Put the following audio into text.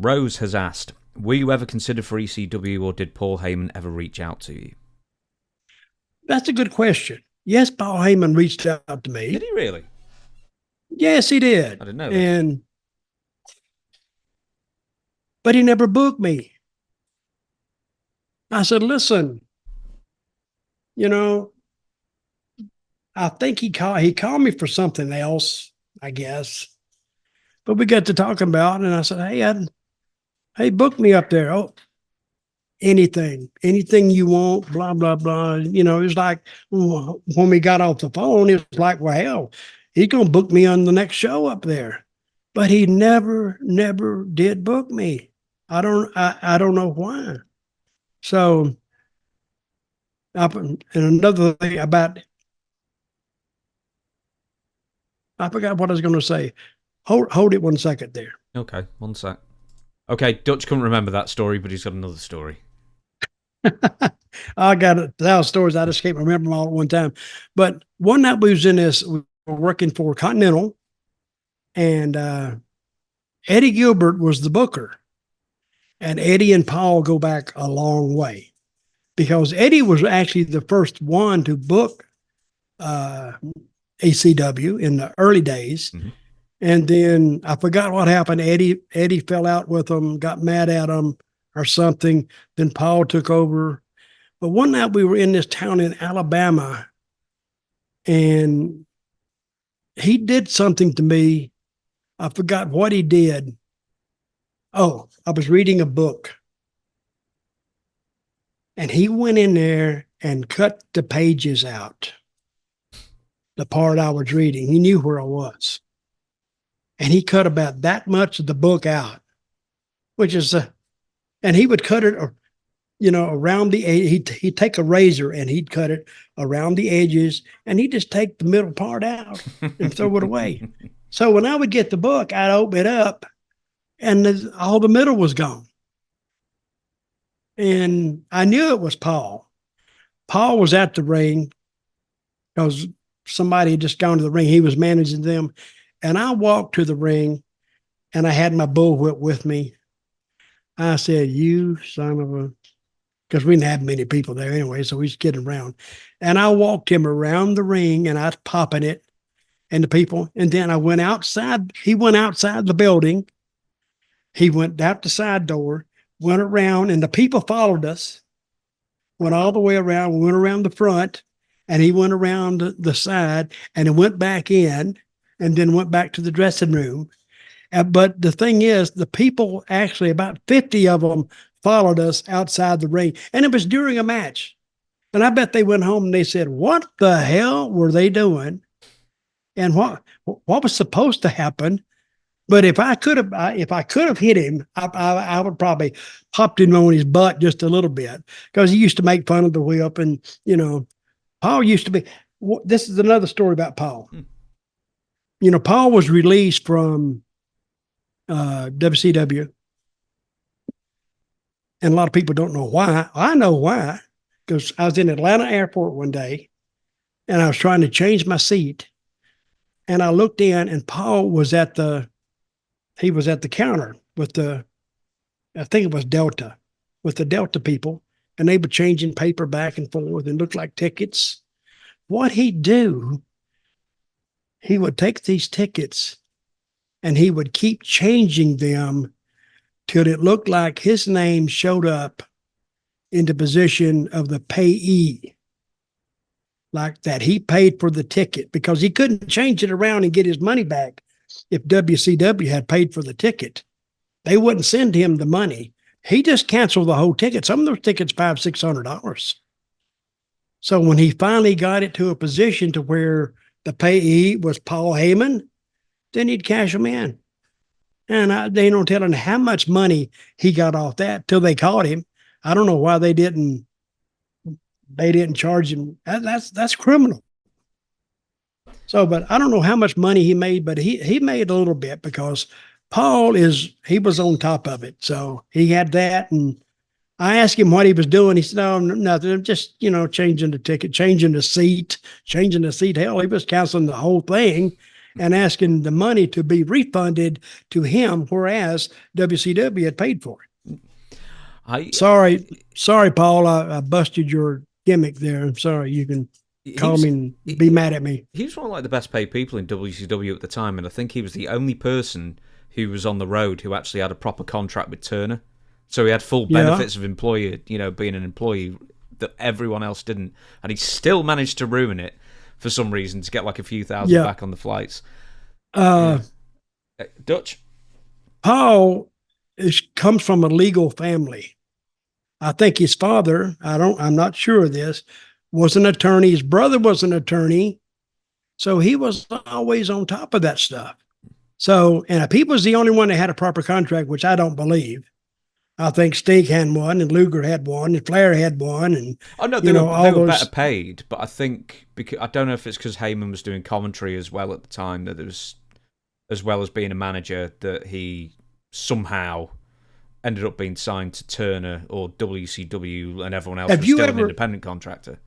Rose has asked, were you ever considered for ECW, or did Paul Heyman ever reach out to you? That's a good question. Yes, Paul Heyman reached out to me. Did he really? Yes, he did. I didn't know this. But he never booked me. I said, listen, I think he called me for something else, I guess. But we got to talking about it, and I said, hey, book me up there. Oh, anything you want, blah, blah, blah. It was like when we got off the phone, it was like, well, hell, he's going to book me on the next show up there. But he never did book me. I don't know why. So, and another thing about, I forgot what I was going to say. Hold it 1 second there. Okay, 1 sec. Okay, Dutch couldn't remember that story, but he's got another story. I got 1,000 stories. I just can't remember them all at one time. But one night we were working for Continental, and Eddie Gilbert was the booker. And Eddie and Paul go back a long way, because Eddie was actually the first one to book ECW in the early days. Mm-hmm. And then I forgot what happened. Eddie fell out with them, got mad at them or something. Then Paul took over. But one night we were in this town in Alabama, and he did something to me. I forgot what he did. Oh, I was reading a book, and he went in there and cut the pages out, the part I was reading. He knew where I was. And he cut about that much of the book out, which is, and he would cut it, around the edge. He'd take a razor and he'd cut it around the edges, and he'd just take the middle part out and throw it away. So when I would get the book, I'd open it up, and all the middle was gone. And I knew it was Paul. Paul was at the ring because somebody had just gone to the ring. He was managing them. And I walked to the ring, and I had my bullwhip with me. I said, you son of a, because we didn't have many people there anyway, so we was getting around. And I walked him around the ring, and I was popping it and the people. And then I went outside. He went outside the building. He went out the side door, went around, and the people followed us, went all the way around, went around the front, and he went around the side, and it went back in, and then went back to the dressing room. But the thing is, the people, actually about 50 of them, followed us outside the ring, and it was during a match. And I bet they went home and they said, what the hell were they doing? And what was supposed to happen? But if I could have hit him, I would probably popped him on his butt just a little bit, because he used to make fun of the whip. And, Paul used to be, this is another story about Paul. Paul was released from WCW. And a lot of people don't know why. I know why, because I was in Atlanta airport one day, and I was trying to change my seat. And I looked in, and Paul was at the counter with I think it was Delta, with the Delta people, and they were changing paper back and forth and looked like tickets. What he'd do, he would take these tickets and he would keep changing them till it looked like his name showed up in the position of the payee, like that he paid for the ticket, because he couldn't change it around and get his money back. If WCW had paid for the ticket, they wouldn't send him the money. He just canceled the whole ticket. Some of those tickets, $500-$600. So when he finally got it to a position to where the payee was Paul Heyman, then he'd cash them in. And they don't tell him how much money he got off that till they caught him. I don't know why they didn't charge him. That's criminal. So, but I don't know how much money he made, but he made a little bit, because Paul he was on top of it. So he had that. And I asked him what he was doing. He said, no, nothing. I'm just, changing the ticket, changing the seat. Hell, he was canceling the whole thing. and asking the money to be refunded to him, whereas WCW had paid for it. Sorry, Paul, I busted your gimmick there. I'm sorry. You can call me and be mad at me. He was one of like the best paid people in WCW at the time, and I think he was the only person who was on the road who actually had a proper contract with Turner. So he had full benefits of employee, being an employee that everyone else didn't. And he still managed to ruin it for some reason to get like a few thousand back on the flights. Dutch? Paul comes from a legal family. I think his father, I'm not sure of this, was an attorney. His brother was an attorney. So he was always on top of that stuff. So, and he was the only one that had a proper contract, which I don't believe. I think Stig had one, and Luger had one, and Flair had one, and they were better paid. But I think I don't know if it's because Heyman was doing commentary as well at the time, that it was, as well as being a manager, that he somehow ended up being signed to Turner or WCW, and everyone else was still an independent contractor.